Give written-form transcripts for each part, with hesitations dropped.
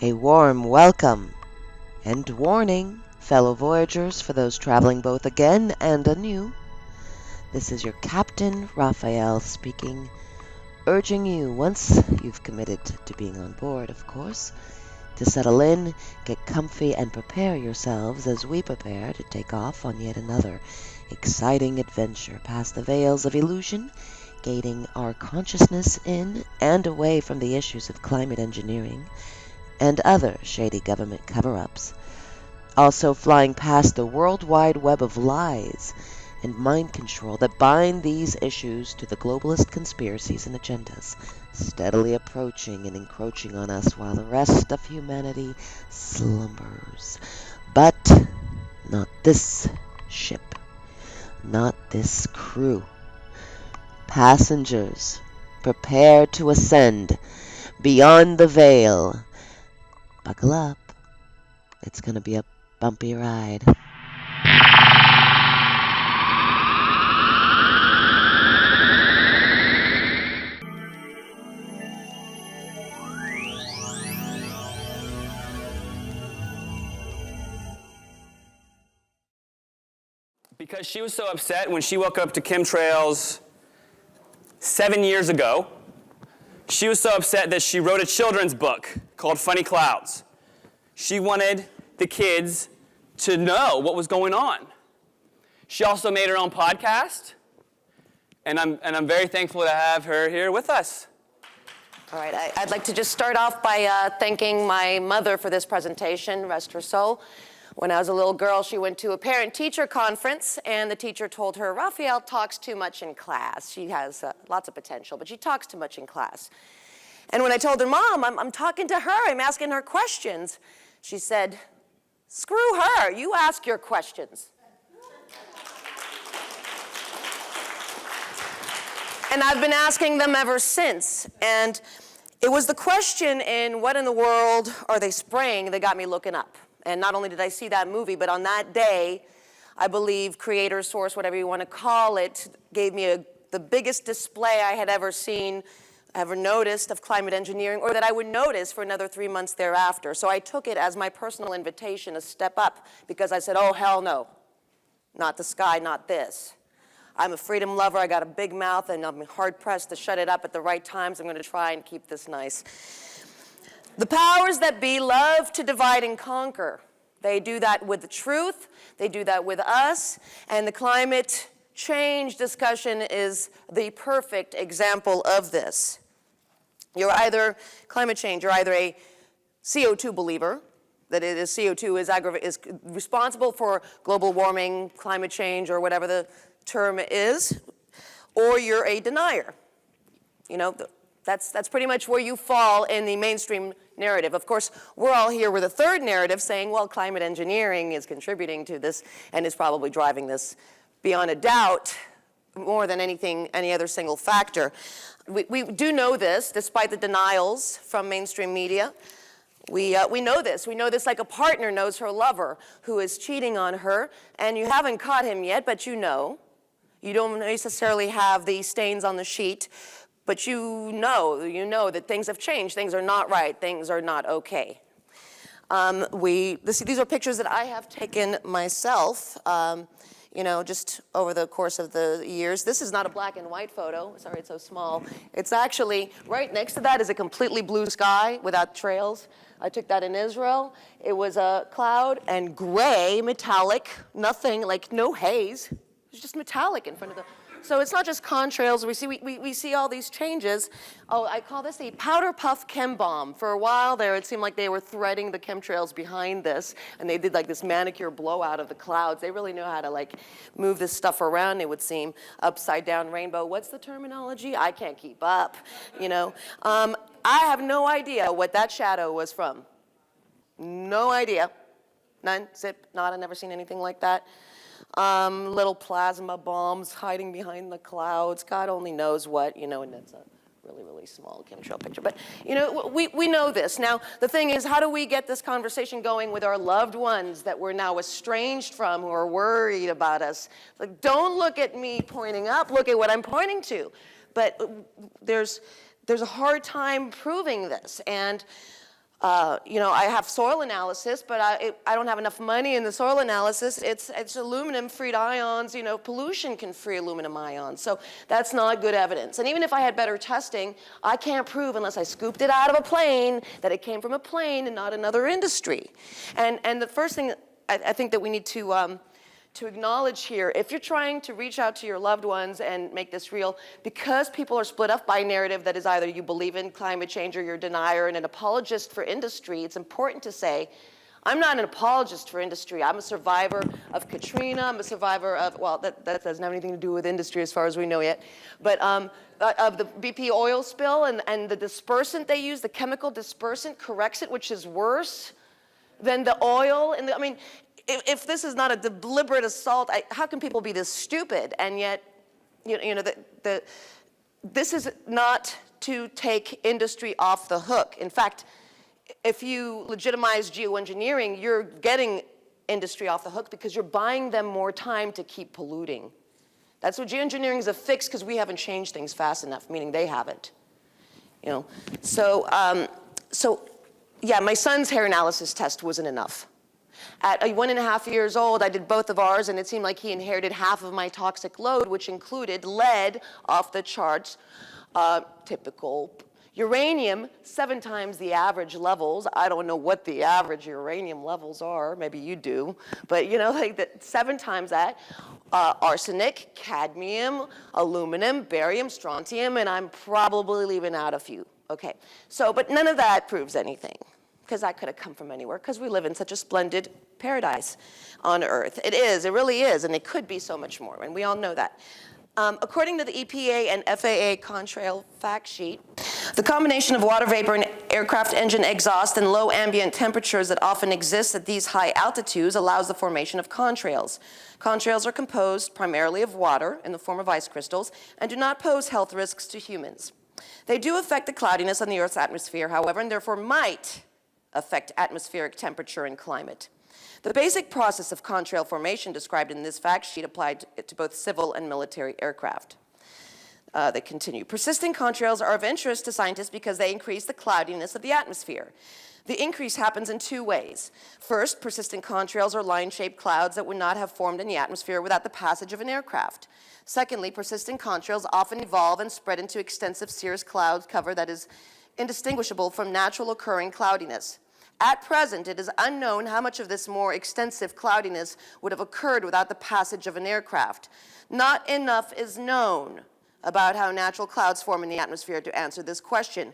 A warm welcome and warning, fellow voyagers, for those traveling both again and anew. This is your Captain Raphael speaking, urging you, once you've committed to being on board, of course, to settle in, get comfy, and prepare yourselves as we prepare to take off on yet another exciting adventure past the veils of illusion, gating our consciousness in and away from the issues of climate engineering and other shady government cover-ups. Also flying past the worldwide web of lies and mind control that bind these issues to the globalist conspiracies and agendas, steadily approaching and encroaching on us while the rest of humanity slumbers. But not this ship, not this crew. Passengers, prepare to ascend beyond the veil. Buckle up. It's going to be a bumpy ride. Because she was so upset when she woke up to chemtrails 7 years ago, she was so upset that she wrote a children's book called Funny Clouds. She wanted the kids to know what was going on. She also made her own podcast, and I'm very thankful to have her here with us. All right, I'd like to just start off by thanking my mother for this presentation, rest her soul. When I was a little girl, she went to a parent-teacher conference, and the teacher told her, Raphael talks too much in class. She has lots of potential, but she talks too much in class. And when I told her, Mom, I'm talking to her, I'm asking her questions, she said, screw her, you ask your questions. And I've been asking them ever since. And it was the question in What in the World Are They Spraying that got me looking up. And not only did I see that movie, but on that day, I believe Creator Source, whatever you want to call it, gave me the biggest display I had ever seen, ever noticed of climate engineering, or that I would notice for another 3 months thereafter. So I took it as my personal invitation to step up, because I said, oh, hell no. Not the sky, not this. I'm a freedom lover, I got a big mouth, and I'm hard-pressed to shut it up at the right times. I'm going to try and keep this nice. The powers that be love to divide and conquer. They do that with the truth, they do that with us, and the climate change discussion is the perfect example of this. You're either, climate change, you're either a CO2 believer, that it is CO2 is responsible for global warming, climate change, or whatever the term is, or you're a denier. You know, that's pretty much where you fall in the mainstream narrative. Of course, we're all here with a third narrative saying, well, climate engineering is contributing to this and is probably driving this beyond a doubt more than any other single factor. We do know this, despite the denials from mainstream media. We know this. We know this like a partner knows her lover who is cheating on her, and you haven't caught him yet, but you know. You don't necessarily have the stains on the sheet, but you know that things have changed. Things are not right. Things are not okay. These are pictures that I have taken myself, just over the course of the years. This is not a black and white photo. Sorry, it's so small. It's actually, right next to that is a completely blue sky without trails. I took that in Israel. It was a cloud and gray, metallic, nothing, like no haze. It was just metallic in front of the... So it's not just contrails. We see all these changes. Oh, I call this a powder puff chem bomb. For a while there, it seemed like they were threading the chemtrails behind this, and they did like this manicure blowout of the clouds. They really knew how to like move this stuff around, it would seem. Upside down rainbow. What's the terminology? I can't keep up, you know. I have no idea what that shadow was from. No idea. None, zip, nada, never seen anything like that. Little plasma bombs hiding behind the clouds. God only knows what, and that's a really, really small chemtrail picture. But, we know this. Now, the thing is, how do we get this conversation going with our loved ones that we're now estranged from, who are worried about us? Like, don't look at me pointing up, look at what I'm pointing to. But there's a hard time proving this. And I have soil analysis, but I don't have enough money in the soil analysis. It's aluminum-freed ions. Pollution can free aluminum ions. So that's not good evidence. And even if I had better testing, I can't prove, unless I scooped it out of a plane, that it came from a plane and not another industry. And the first thing I think that we need to acknowledge here, if you're trying to reach out to your loved ones and make this real, because people are split up by a narrative that is either you believe in climate change or you're a denier and an apologist for industry, it's important to say, I'm not an apologist for industry. I'm a survivor of Katrina. I'm a survivor of, well, that doesn't have anything to do with industry as far as we know yet, but of the BP oil spill and the dispersant they use, the chemical dispersant corrects it, which is worse than the oil. If this is not a deliberate assault, how can people be this stupid? And yet, this is not to take industry off the hook. In fact, if you legitimize geoengineering, you're getting industry off the hook because you're buying them more time to keep polluting. That's what geoengineering is a fix, because we haven't changed things fast enough, meaning they haven't. Yeah, my son's hair analysis test wasn't enough. At 1.5 years old, I did both of ours, and it seemed like he inherited half of my toxic load, which included lead off the charts, typical uranium, 7 times the average levels. I don't know what the average uranium levels are. Maybe you do. But, 7 times that. Arsenic, cadmium, aluminum, barium, strontium, and I'm probably leaving out a few. Okay. But none of that proves anything, because that could have come from anywhere, because we live in such a splendid paradise on Earth. It is, it really is, and it could be so much more, and we all know that. According to the EPA and FAA Contrail fact sheet, the combination of water vapor and aircraft engine exhaust and low ambient temperatures that often exist at these high altitudes allows the formation of contrails. Contrails are composed primarily of water in the form of ice crystals and do not pose health risks to humans. They do affect the cloudiness on the Earth's atmosphere, however, and therefore might affect atmospheric temperature and climate. The basic process of contrail formation described in this fact sheet applied to both civil and military aircraft. They continue. Persistent contrails are of interest to scientists because they increase the cloudiness of the atmosphere. The increase happens in 2 ways. First, persistent contrails are line-shaped clouds that would not have formed in the atmosphere without the passage of an aircraft. Secondly, persistent contrails often evolve and spread into extensive cirrus cloud cover that is indistinguishable from natural occurring cloudiness. At present, it is unknown how much of this more extensive cloudiness would have occurred without the passage of an aircraft. Not enough is known about how natural clouds form in the atmosphere to answer this question.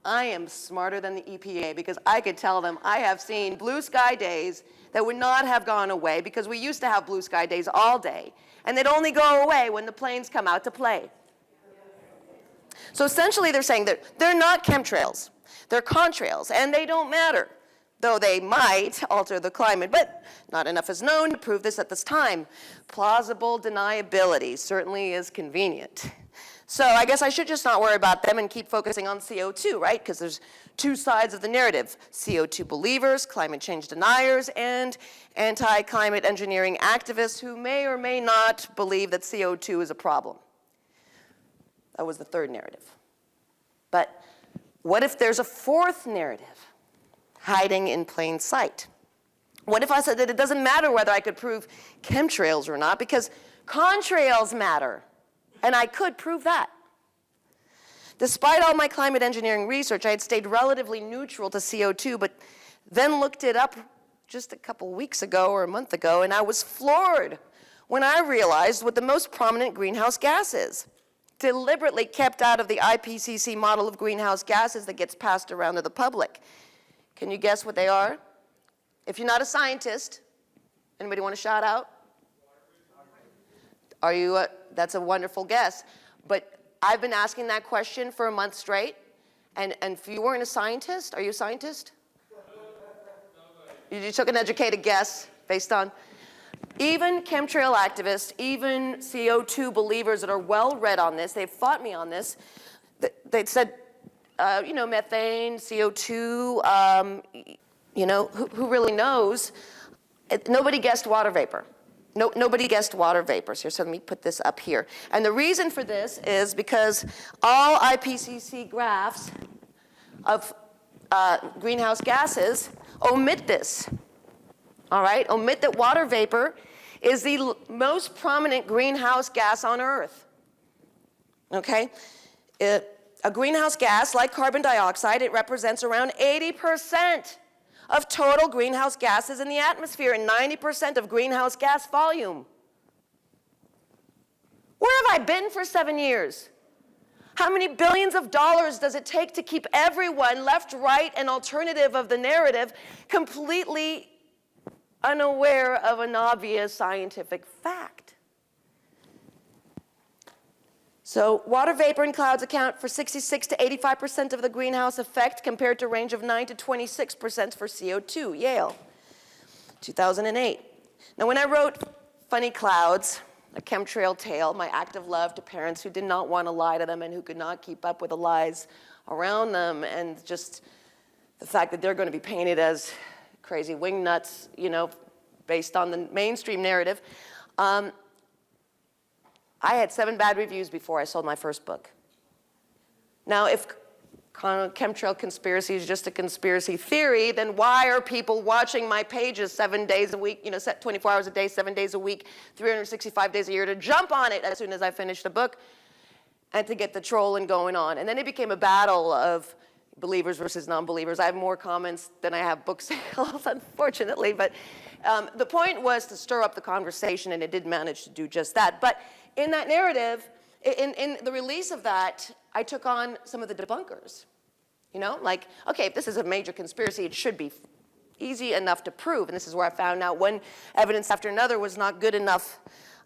I am smarter than the EPA, because I could tell them I have seen blue sky days that would not have gone away, because we used to have blue sky days all day, and they'd only go away when the planes come out to play. So essentially they're saying that they're not chemtrails, they're contrails, and they don't matter, though they might alter the climate, but not enough is known to prove this at this time. Plausible deniability certainly is convenient. So I guess I should just not worry about them and keep focusing on CO2, right? Because there's 2 sides of the narrative: CO2 believers, climate change deniers, and anti-climate engineering activists who may or may not believe that CO2 is a problem. That was the 3rd narrative. But what if there's a 4th narrative hiding in plain sight? What if I said that it doesn't matter whether I could prove chemtrails or not, because contrails matter, and I could prove that? Despite all my climate engineering research, I had stayed relatively neutral to CO2, but then looked it up just a couple weeks ago or a month ago, and I was floored when I realized what the most prominent greenhouse gas is, deliberately kept out of the IPCC model of greenhouse gases that gets passed around to the public. Can you guess what they are? If you're not a scientist, anybody want to shout out? Are you? That's a wonderful guess. But I've been asking that question for a month straight, and if you weren't a scientist, are you a scientist? You took an educated guess based on. Even chemtrail activists, even CO2 believers that are well read on this, they've fought me on this. They said, methane, CO2, who really knows? Nobody guessed water vapor. Nobody guessed water vapors here, so let me put this up here. And the reason for this is because all IPCC graphs of greenhouse gases, omit this. All right? Omit that water vapor is the most prominent greenhouse gas on Earth. Okay? A greenhouse gas, like carbon dioxide, it represents around 80% of total greenhouse gases in the atmosphere and 90% of greenhouse gas volume. Where have I been for 7 years? How many billions of dollars does it take to keep everyone, left, right, and alternative of the narrative, completely unaware of an obvious scientific fact? So water vapor and clouds account for 66 to 85% of the greenhouse effect compared to a range of 9 to 26% for CO2, Yale, 2008. Now when I wrote Funny Clouds, a chemtrail tale, my act of love to parents who did not want to lie to them and who could not keep up with the lies around them, and just the fact that they're going to be painted as crazy wingnuts, you know, based on the mainstream narrative. I had 7 bad reviews before I sold my first book. Now, if chemtrail conspiracy is just a conspiracy theory, then why are people watching my pages 7 days a week, you know, 24 hours a day, 7 days a week, 365 days a year to jump on it as soon as I finished the book and to get the trolling going on? And then it became a battle of believers versus non-believers. I have more comments than I have book sales, unfortunately, but the point was to stir up the conversation, and it did manage to do just that. But in that narrative, in the release of that, I took on some of the debunkers. You know, like, okay, if this is a major conspiracy, it should be easy enough to prove. And this is where I found out one evidence after another was not good enough,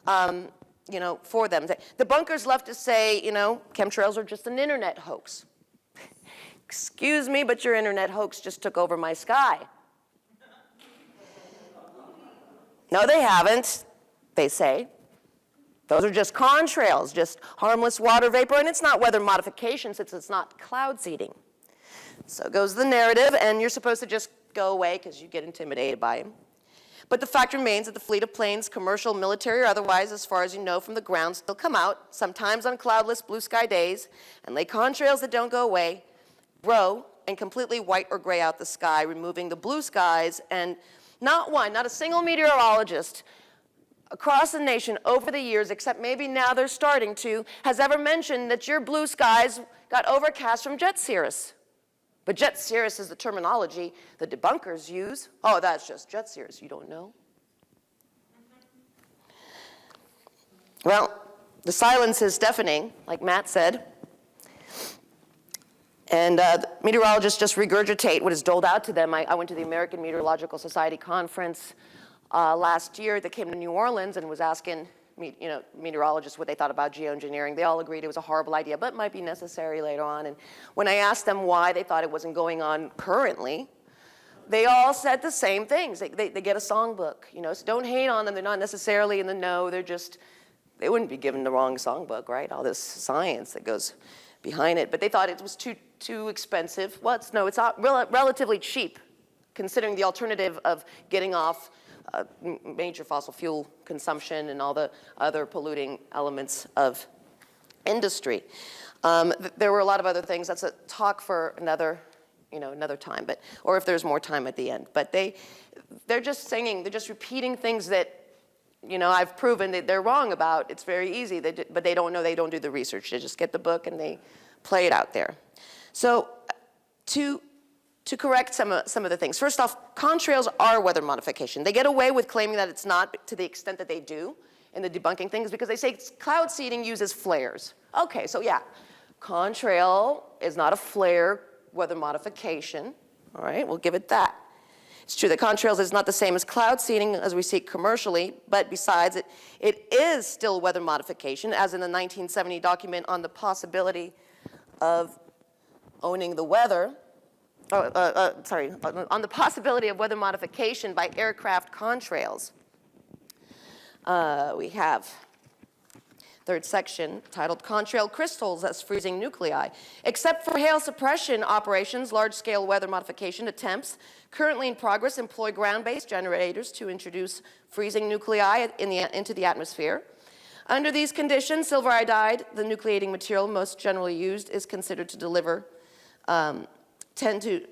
you know, for them. The bunkers love to say, you know, chemtrails are just an internet hoax. Excuse me, but your internet hoax just took over my sky. No, they haven't, they say. Those are just contrails, just harmless water vapor, and it's not weather modification since it's not cloud seeding. So goes the narrative, and you're supposed to just go away because you get intimidated by him. But the fact remains that the fleet of planes, commercial, military, or otherwise, as far as you know from the ground, still come out, sometimes on cloudless blue sky days, and lay contrails that don't go away, grow, and completely white or gray out the sky, removing the blue skies, and not a single meteorologist across the nation over the years, except maybe now they're starting to, has ever mentioned that your blue skies got overcast from jet cirrus. But jet cirrus is the terminology the debunkers use. Oh, that's just jet cirrus, you don't know? Well, the silence is deafening, like Matt said. And meteorologists just regurgitate what is doled out to them. I went to the American Meteorological Society conference last year that came to New Orleans and was asking meteorologists what they thought about geoengineering. They all agreed it was a horrible idea, but might be necessary later on. And when I asked them why they thought it wasn't going on currently, they all said the same things. They get a songbook, you know, so don't hate on them. They're not necessarily in the know. They wouldn't be given the wrong songbook, right? All this science that goes behind it. But they thought it was too expensive. Well, it's not relatively cheap, considering the alternative of getting off major fossil fuel consumption and all the other polluting elements of industry. There were a lot of other things. That's a talk for another time, or if there's more time at the end. But they're just singing, they're just repeating things that, you know, I've proven that they're wrong about. It's very easy, but they don't know, they don't do the research. They just get the book and they play it out there. So to correct some of the things. First off, contrails are weather modification. They get away with claiming that it's not to the extent that they do in the debunking things because they say cloud seeding uses flares. Okay, so yeah, contrail is not a flare weather modification. All right, we'll give it that. It's true that contrails is not the same as cloud seeding as we see commercially, but besides it is still weather modification, as in the 1970 document on the possibility of owning the weather. On the possibility of weather modification by aircraft contrails. We have third section titled Contrail Crystals as Freezing Nuclei. Except for hail suppression operations, large-scale weather modification attempts currently in progress employ ground-based generators to introduce freezing nuclei into the atmosphere. Under these conditions, silver iodide, the nucleating material most generally used, is considered to deliver 10 to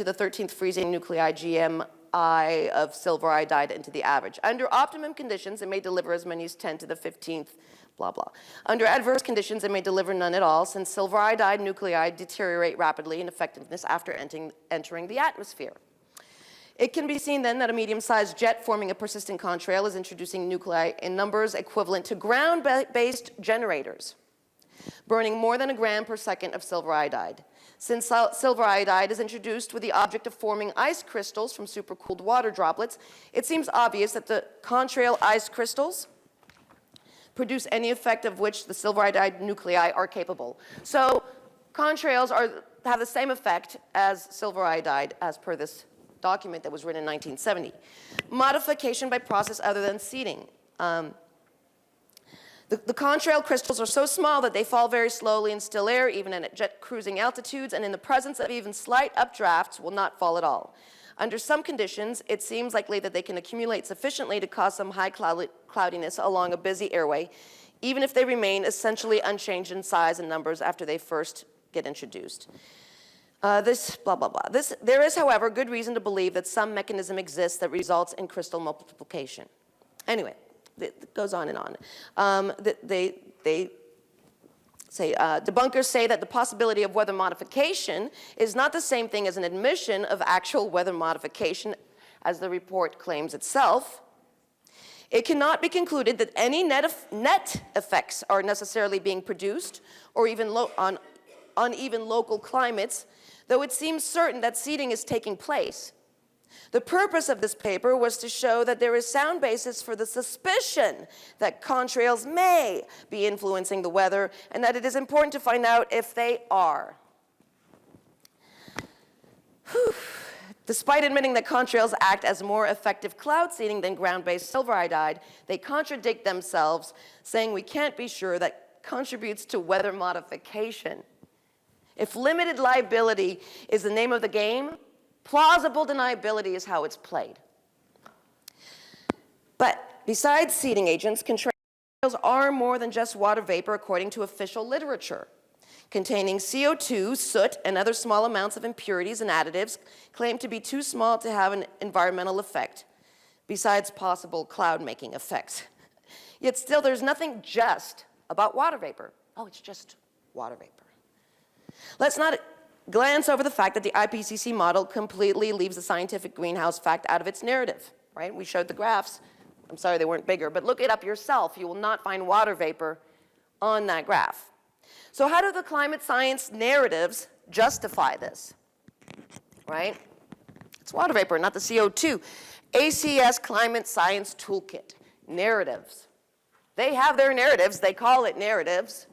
the 13th freezing nuclei GMI of silver iodide into the average. Under optimum conditions, it may deliver as many as 10 to the 15th, blah, blah. Under adverse conditions, it may deliver none at all, since silver iodide nuclei deteriorate rapidly in effectiveness after entering the atmosphere. It can be seen then that a medium-sized jet forming a persistent contrail is introducing nuclei in numbers equivalent to ground-based generators, burning more than a gram per second of silver iodide. Since silver iodide is introduced with the object of forming ice crystals from supercooled water droplets, it seems obvious that the contrail ice crystals produce any effect of which the silver iodide nuclei are capable. So contrails have the same effect as silver iodide as per this document that was written in 1970. Modification by process other than seeding. The contrail crystals are so small that they fall very slowly in still air, even at jet cruising altitudes, and in the presence of even slight updrafts will not fall at all. Under some conditions, it seems likely that they can accumulate sufficiently to cause some high cloudiness along a busy airway, even if they remain essentially unchanged in size and numbers after they first get introduced. Blah, blah, blah. There is, however, good reason to believe that some mechanism exists that results in crystal multiplication. Anyway, it goes on and on. Debunkers say that the possibility of weather modification is not the same thing as an admission of actual weather modification, as the report claims itself. It cannot be concluded that any net effects are necessarily being produced, or even on uneven local climates, though it seems certain that seeding is taking place. The purpose of this paper was to show that there is sound basis for the suspicion that contrails may be influencing the weather, and that it is important to find out if they are. Whew. Despite admitting that contrails act as more effective cloud seeding than ground-based silver iodide, they contradict themselves, saying we can't be sure that contributes to weather modification. If limited liability is the name of the game, plausible deniability is how it's played. But besides seeding agents, contrails are more than just water vapor according to official literature. Containing CO2, soot, and other small amounts of impurities and additives claimed to be too small to have an environmental effect, besides possible cloud-making effects. Yet still, there's nothing just about water vapor. Oh, it's just water vapor. Let's not glance over the fact that the IPCC model completely leaves the scientific greenhouse fact out of its narrative, right? We showed the graphs. I'm sorry they weren't bigger, but look it up yourself. You will not find water vapor on that graph. So how do the climate science narratives justify this, right? It's water vapor, not the CO2. ACS Climate Science Toolkit, narratives. They have their narratives. They call it narratives.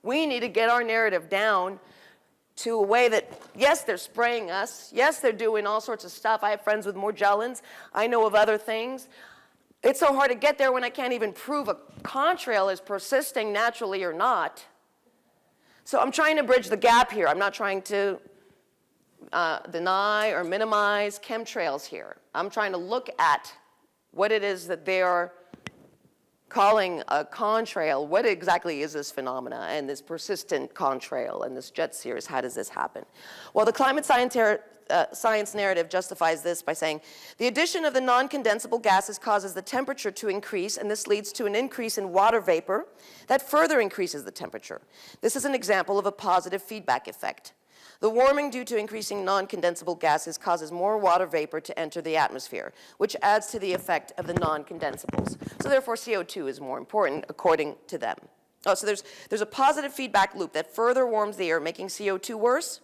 We need to get our narrative down to a way that, yes, they're spraying us. Yes, they're doing all sorts of stuff. I have friends with Morgellons. I know of other things. It's so hard to get there when I can't even prove a contrail is persisting naturally or not. So I'm trying to bridge the gap here. I'm not trying to deny or minimize chemtrails here. I'm trying to look at what it is that they are calling a contrail. What exactly is this phenomena and this persistent contrail and this jet series? How does this happen? Well, the climate science narrative justifies this by saying the addition of the non-condensable gases causes the temperature to increase, and this leads to an increase in water vapor that further increases the temperature. This is an example of a positive feedback effect. The warming due to increasing non-condensable gases causes more water vapor to enter the atmosphere, which adds to the effect of the non-condensables. So therefore, CO2 is more important, according to them. Oh, so there's a positive feedback loop that further warms the air, making CO2 worse.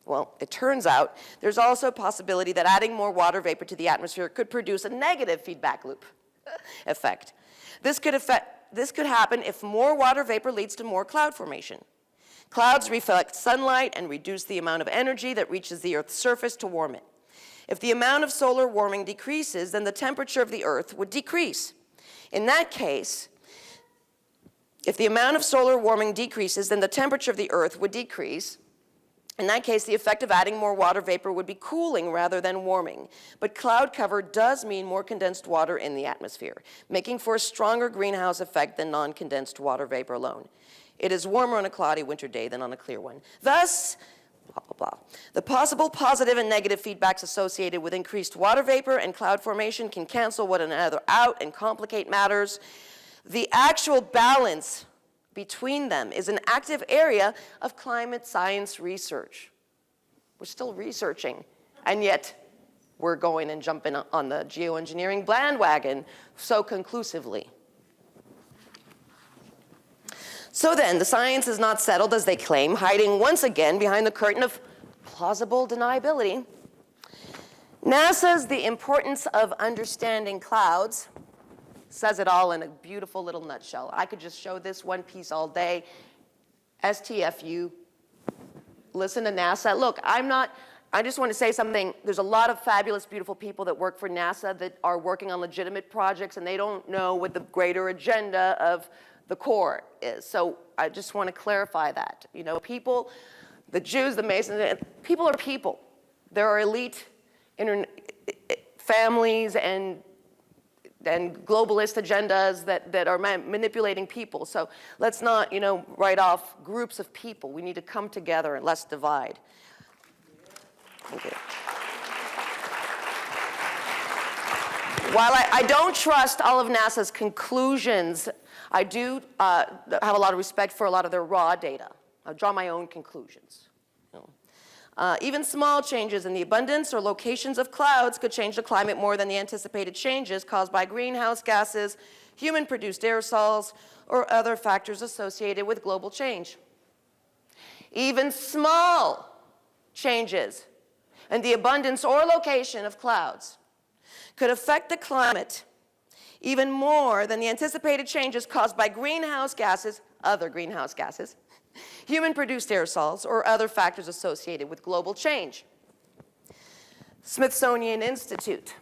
Well, it turns out there's also a possibility that adding more water vapor to the atmosphere could produce a negative feedback loop effect. This could happen if more water vapor leads to more cloud formation. Clouds reflect sunlight and reduce the amount of energy that reaches the Earth's surface to warm it. If the amount of solar warming decreases, then the temperature of the Earth would decrease. In that case, if the amount of solar warming decreases, then the temperature of the Earth would decrease. In that case, the effect of adding more water vapor would be cooling rather than warming. But cloud cover does mean more condensed water in the atmosphere, making for a stronger greenhouse effect than non-condensed water vapor alone. It is warmer on a cloudy winter day than on a clear one. Thus, blah, blah, blah. The possible positive and negative feedbacks associated with increased water vapor and cloud formation can cancel one another out and complicate matters. The actual balance between them is an active area of climate science research. We're still researching, and yet we're going and jumping on the geoengineering bandwagon so conclusively. So then, the science is not settled as they claim, hiding once again behind the curtain of plausible deniability. NASA's The Importance of Understanding Clouds says it all in a beautiful little nutshell. I could just show this one piece all day. STFU, listen to NASA. Look, I just want to say something. There's a lot of fabulous, beautiful people that work for NASA that are working on legitimate projects, and they don't know what the greater agenda of the core is. So I just want to clarify that. You know, people, the Jews, the Masons, people are people. There are elite families and globalist agendas that are manipulating people. So let's not, write off groups of people. We need to come together and less divide. Thank you. While I don't trust all of NASA's conclusions, I do have a lot of respect for a lot of their raw data. I'll draw my own conclusions. Even small changes in the abundance or locations of clouds could change the climate more than the anticipated changes caused by greenhouse gases, human-produced aerosols, or other factors associated with global change. Even small changes in the abundance or location of clouds could affect the climate even more than the anticipated changes caused by greenhouse gases, other greenhouse gases, human-produced aerosols, or other factors associated with global change. Smithsonian Institute.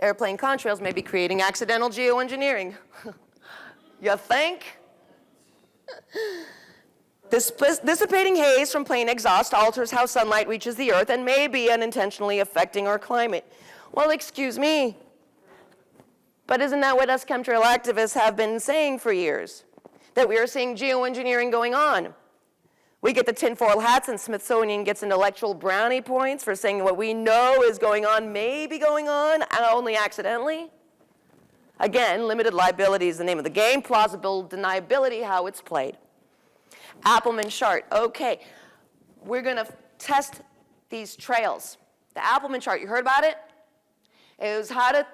Airplane contrails may be creating accidental geoengineering. You think? Dissipating haze from plane exhaust alters how sunlight reaches the Earth and may be unintentionally affecting our climate. Well, excuse me, but isn't that what us chemtrail activists have been saying for years? That we are seeing geoengineering going on. We get the tinfoil hats and Smithsonian gets intellectual brownie points for saying what we know is going on may be going on, only accidentally. Again, limited liability is the name of the game, plausible deniability, how it's played. Appleman chart. Okay, we're going to test these trails. The Appleman chart, you heard about it? It was how to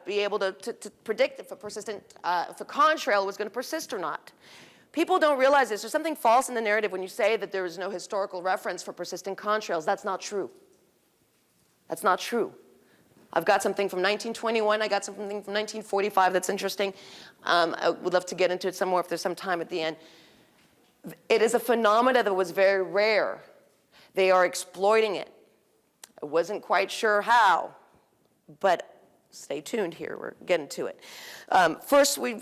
be able to predict if a contrail was going to persist or not. People don't realize this. There's something false in the narrative when you say that there is no historical reference for persistent contrails. That's not true. That's not true. I've got something from 1921. I got something from 1945 that's interesting. I would love to get into it some more if there's some time at the end. It is a phenomena that was very rare. They are exploiting it. I wasn't quite sure how, but stay tuned here. We're getting to it. First, we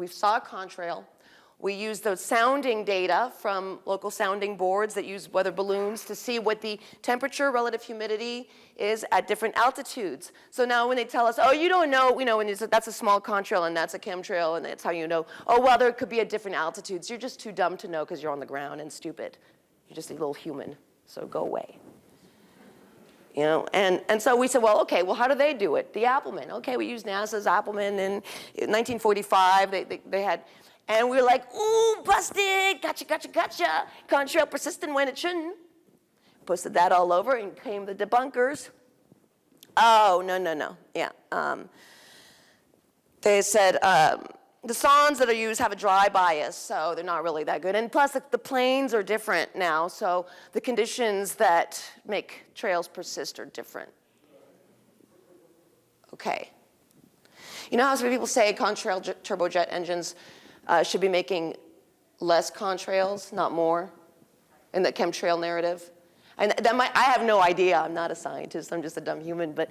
saw a contrail. We used those sounding data from local sounding boards that use weather balloons to see what the temperature, relative humidity is at different altitudes. So now when they tell us, oh, you don't know, that's a small contrail and that's a chemtrail and that's how you know, oh, well, there could be at different altitudes. You're just too dumb to know because you're on the ground and stupid. You're just a little human, so go away. And so we said, well, okay, well, how do they do it? The Appleman. Okay, we used NASA's Appleman in 1945. They had, and we were like, ooh, busted, gotcha. Contrail persistent when it shouldn't. Posted that all over and came the debunkers. Oh, no. Yeah. They said the sondes that are used have a dry bias, so they're not really that good. And plus, the planes are different now, so the conditions that make trails persist are different. Okay. You know how some people say Contrail turbojet engines should be making less contrails, not more, in the chemtrail narrative? And I have no idea. I'm not a scientist. I'm just a dumb human. But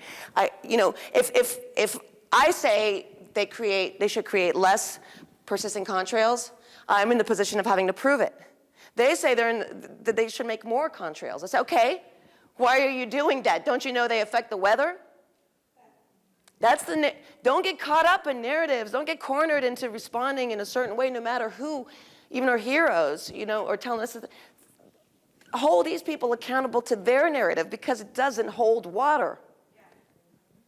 if I say they should create less persistent contrails, I'm in the position of having to prove it. They say that they should make more contrails. I say, okay, why are you doing that? Don't you know they affect the weather? Don't get caught up in narratives. Don't get cornered into responding in a certain way, no matter who, even our heroes, or telling us. Hold these people accountable to their narrative because it doesn't hold water.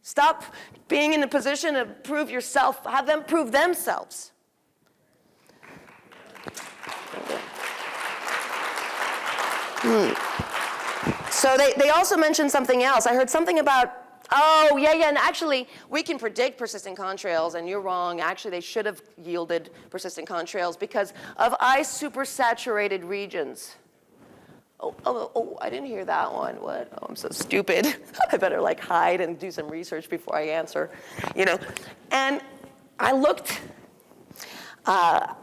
Stop being in a position to prove yourself. Have them prove themselves. So they also mentioned something else. I heard something about, and actually, we can predict persistent contrails, and you're wrong. Actually, they should have yielded persistent contrails because of ice supersaturated regions. I didn't hear that one. What? Oh, I'm so stupid. I better hide and do some research before I answer, And I looked at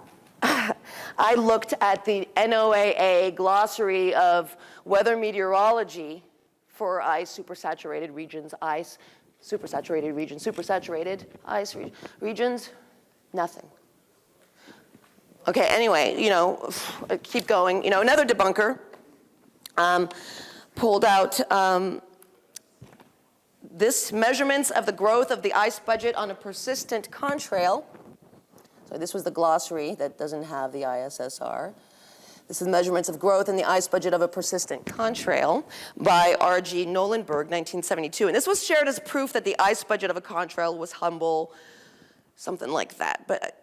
the NOAA glossary of weather meteorology for ice supersaturated regions, supersaturated ice regions, nothing. Okay, anyway, keep going. Another debunker pulled out this measurements of the growth of the ice budget on a persistent contrail. So this was the glossary that doesn't have the ISSR. This is measurements of growth in the ice budget of a persistent contrail by R.G. Nolenberg, 1972. And this was shared as proof that the ice budget of a contrail was humble, something like that. But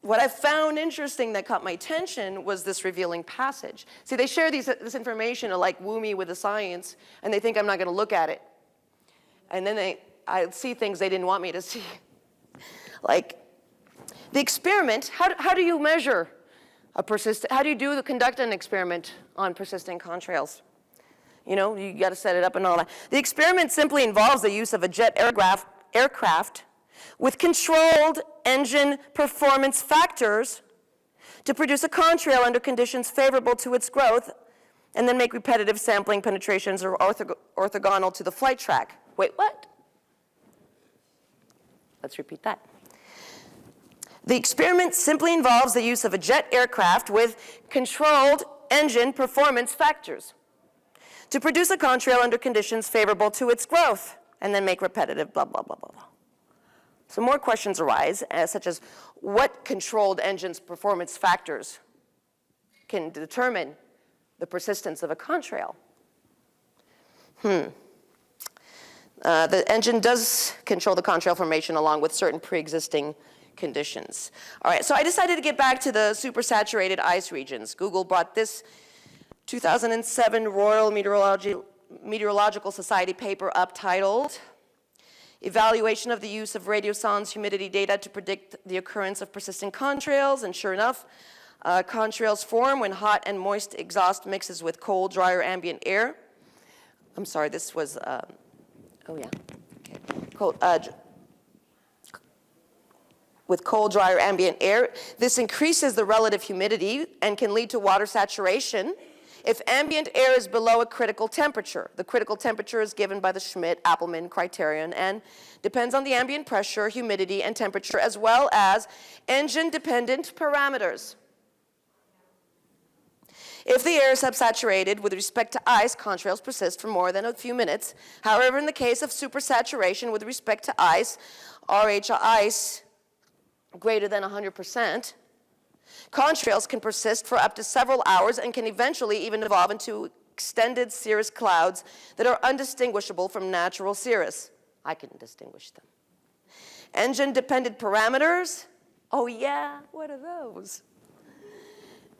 what I found interesting that caught my attention was this revealing passage. See, they share this information to woo me with the science, and they think I'm not going to look at it. And then I see things they didn't want me to see. The experiment, how do you measure how do you conduct an experiment on persistent contrails? You got to set it up and all that. The experiment simply involves the use of a jet aircraft with controlled engine performance factors to produce a contrail under conditions favorable to its growth, and then make repetitive sampling penetrations or orthogonal to the flight track. Wait, what? Let's repeat that. The experiment simply involves the use of a jet aircraft with controlled engine performance factors to produce a contrail under conditions favorable to its growth, and then make repetitive blah, blah, blah, blah, blah. So more questions arise, such as what controlled engines performance factors can determine the persistence of a contrail? The engine does control the contrail formation along with certain pre-existing conditions. All right, so I decided to get back to the supersaturated ice regions. Google brought this 2007 Royal Meteorological Society paper up titled Evaluation of the Use of Radiosondes Humidity Data to Predict the Occurrence of Persistent Contrails. And sure enough, contrails form when hot and moist exhaust mixes with cold, drier ambient air. I'm sorry, this was, with cold, drier ambient air. This increases the relative humidity and can lead to water saturation if ambient air is below a critical temperature. The critical temperature is given by the Schmidt-Appelman criterion and depends on the ambient pressure, humidity, and temperature, as well as engine-dependent parameters. If the air is subsaturated with respect to ice, contrails persist for more than a few minutes. However, in the case of supersaturation with respect to ice, RH ice greater than 100%, contrails can persist for up to several hours and can eventually even evolve into extended cirrus clouds that are undistinguishable from natural cirrus. I can distinguish them. Engine-dependent parameters, oh yeah, what are those?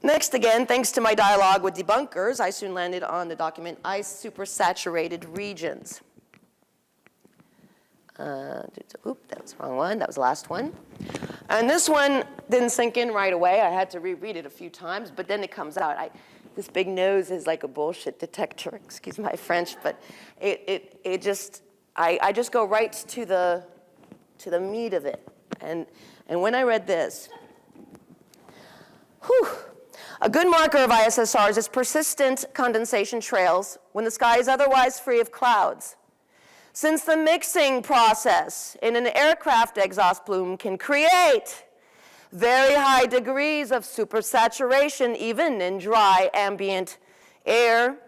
Next, again, thanks to my dialogue with debunkers, I soon landed on the document Ice Supersaturated Regions. Oop, that was the wrong one. That was the last one. And this one didn't sink in right away. I had to reread it a few times, but then it comes out. This big nose is like a bullshit detector, excuse my French, but I just go right to the meat of it. And when I read this, a good marker of ISSRs is persistent condensation trails when the sky is otherwise free of clouds. Since the mixing process in an aircraft exhaust plume can create very high degrees of supersaturation even in dry ambient air,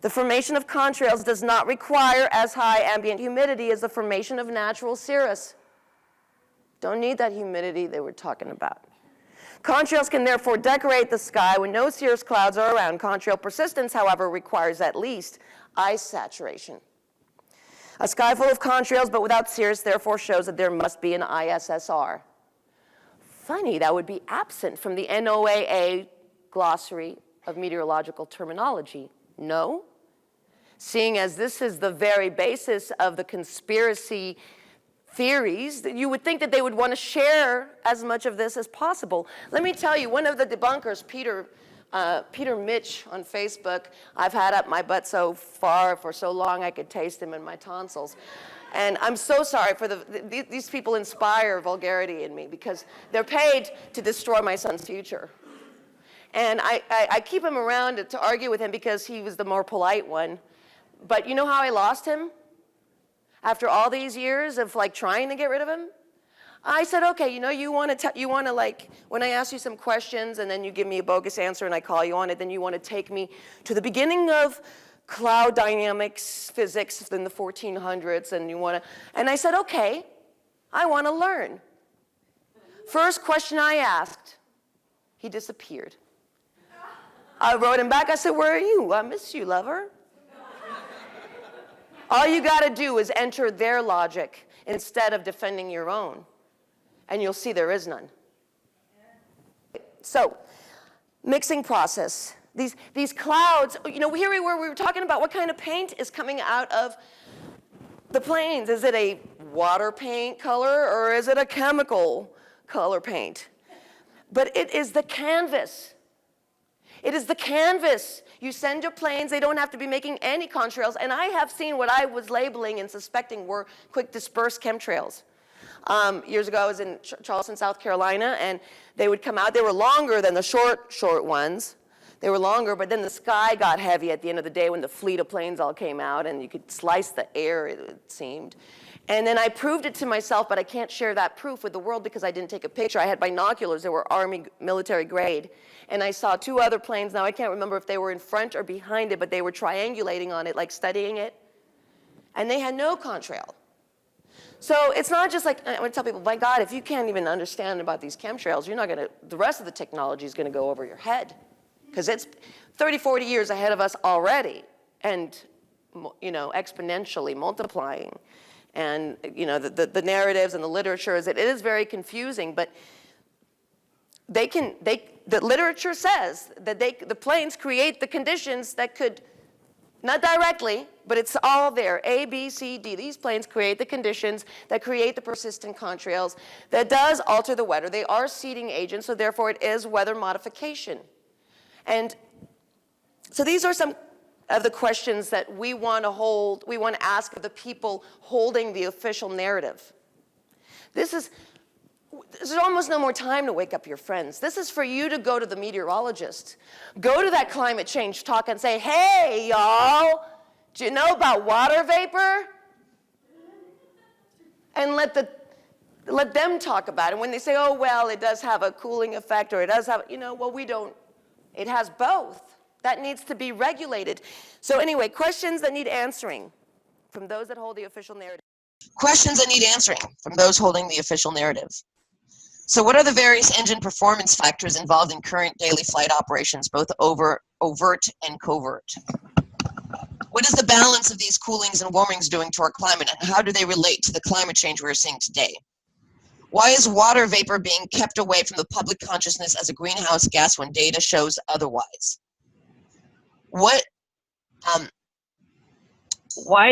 The formation of contrails does not require as high ambient humidity as the formation of natural cirrus. Don't need that humidity they were talking about. Contrails can therefore decorate the sky when no cirrus clouds are around. Contrail persistence, however, requires at least ice saturation. A sky full of contrails but without cirrus therefore shows that there must be an ISSR. Funny, that would be absent from the NOAA glossary of meteorological terminology. No? Seeing as this is the very basis of the conspiracy theories, that you would think that they would want to share as much of this as possible. Let me tell you, one of the debunkers, Peter Mitch on Facebook, I've had up my butt so far for so long I could taste him in my tonsils. And I'm so sorry for these people inspire vulgarity in me because they're paid to destroy my son's future. And I keep him around to argue with him because he was the more polite one. But you know how I lost him? After all these years of like trying to get rid of him? I said, okay, you know, you want to like, when I ask you some questions and then you give me a bogus answer and I call you on it, then you want to take me to the beginning of cloud dynamics, physics in the 1400s, and I said, okay, I want to learn. First question I asked, he disappeared. I wrote him back, I said, where are you? I miss you, lover. All you got to do is enter their logic instead of defending your own, and you'll see there is none. So, mixing process. These clouds, you know, here we were talking about what kind of paint is coming out of the planes. Is it a water paint color or is it a chemical color paint? But it is the canvas. It is the canvas. You send your planes, they don't have to be making any contrails. And I have seen what I was labeling and suspecting were quick dispersed chemtrails. Years ago, I was in Charleston, South Carolina, and they would come out. They were longer than the short ones. They were longer, but then the sky got heavy at the end of the day when the fleet of planes all came out, and you could slice the air, it seemed. And then I proved it to myself, but I can't share that proof with the world because I didn't take a picture. I had binoculars that were Army military grade. And I saw two other planes. Now, I can't remember if they were in front or behind it, but they were triangulating on it, like studying it. And they had no contrail. So it's not just like, I want to tell people, my God, if you can't even understand about these chemtrails, you're not going to, the rest of the technology is going to go over your head. Because it's 30, 40 years ahead of us already. And, you know, exponentially multiplying. And, you know, the narratives and the literature, it is very confusing, but the literature says that the planes create the conditions that could, not directly, but it's all there, A, B, C, D. These planes create the conditions that create the persistent contrails that does alter the weather. They are seeding agents, so therefore it is weather modification. And so these are some of the questions that we want to ask of the people holding the official narrative. There's almost no more time to wake up your friends. This is for you to go to the meteorologist. Go to that climate change talk and say, hey, y'all, do you know about water vapor? And let them talk about it. When they say, oh, well, it does have a cooling effect, or it does have, you know, well, we don't. It has both. That needs to be regulated. So anyway, questions that need answering from those that hold the official narrative. Questions that need answering from those holding the official narrative. So what are the various engine performance factors involved in current daily flight operations, both overt and covert? What is the balance of these coolings and warmings doing to our climate, and how do they relate to the climate change we're seeing today? Why is water vapor being kept away from the public consciousness as a greenhouse gas when data shows otherwise? Why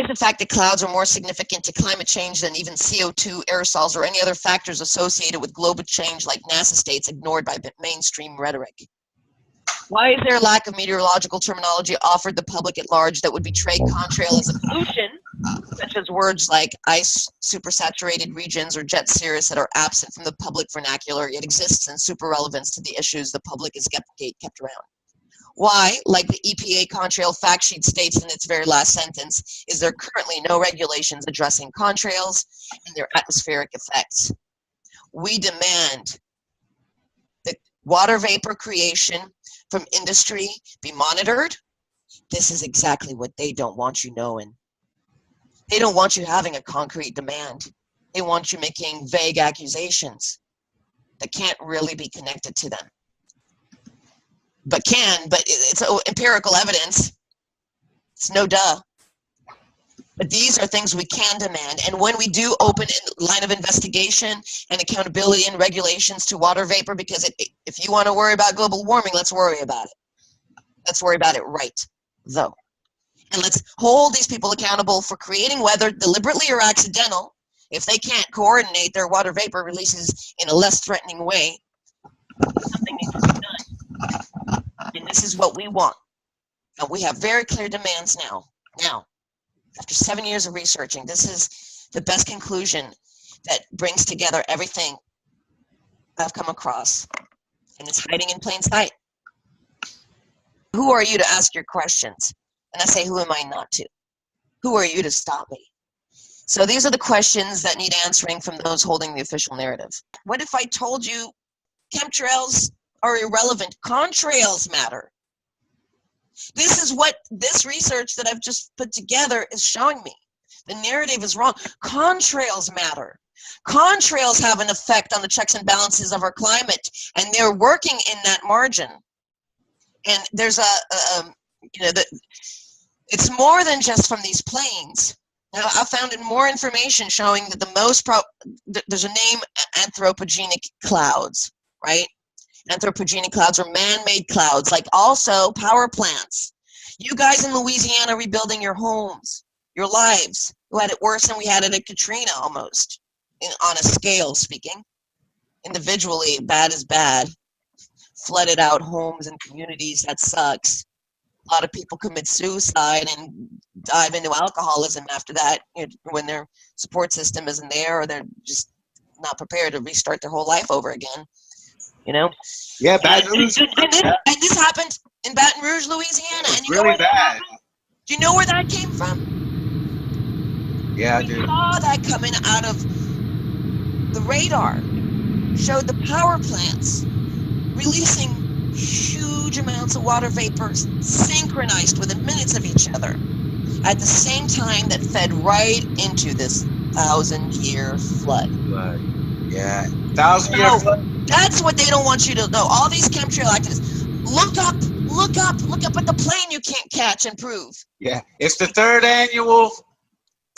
is the fact that clouds are more significant to climate change than even CO2, aerosols, or any other factors associated with global change like NASA states ignored by mainstream rhetoric? Why is there a lack of meteorological terminology offered the public at large that would betray contrail as a pollution, such as words like ice, supersaturated regions, or jet cirrus that are absent from the public vernacular yet exists in super relevance to the issues the public is kept around? Why, like the EPA Contrail fact sheet states in its very last sentence, is there currently no regulations addressing contrails and their atmospheric effects? We demand that water vapor creation from industry be monitored, This is exactly what they don't want you knowing. They don't want you having a concrete demand. They want you making vague accusations that can't really be connected to them. But it's empirical evidence. It's no duh. But these are things we can demand. And when we do open a line of investigation and accountability and regulations to water vapor, because if you want to worry about global warming, let's worry about it. Let's worry about it right, though. And let's hold these people accountable for creating weather deliberately or accidental. If they can't coordinate their water vapor releases in a less threatening way, something needs to be done. And this is what we want. And we have very clear demands now. Now, after 7 years of researching, this is the best conclusion that brings together everything I've come across. And it's hiding in plain sight. Who are you to ask your questions? And I say, who am I not to? Who are you to stop me? So these are the questions that need answering from those holding the official narrative. What if I told you chemtrails are irrelevant? Contrails matter. This is what this research that I've just put together is showing me. The narrative is wrong. Contrails matter. Contrails have an effect on the checks and balances of our climate, and they're working in that margin. And there's it's more than just from these planes. Now, I found more information showing that there's a name, anthropogenic clouds, right? Anthropogenic clouds are man-made clouds, like also power plants. You guys in Louisiana rebuilding your homes, your lives, who had it worse than we had it at Katrina almost, on a scale speaking. Individually, bad is bad. Flooded out homes and communities, that sucks. A lot of people commit suicide and dive into alcoholism after that, when their support system isn't there, or they're just not prepared to restart their whole life over again. Yeah, Baton Rouge. And this happened in Baton Rouge, Louisiana. And you know Really where bad. do you know where that came from? Yeah, I We do. saw that coming out of the radar. Showed the power plants releasing huge amounts of water vapors synchronized within minutes of each other at the same time that fed right into this 1,000-year flood. Yeah, 1,000-year flood. That's what they don't want you to know. All these chemtrail activists, look up at the plane you can't catch and prove. Yeah, it's the third annual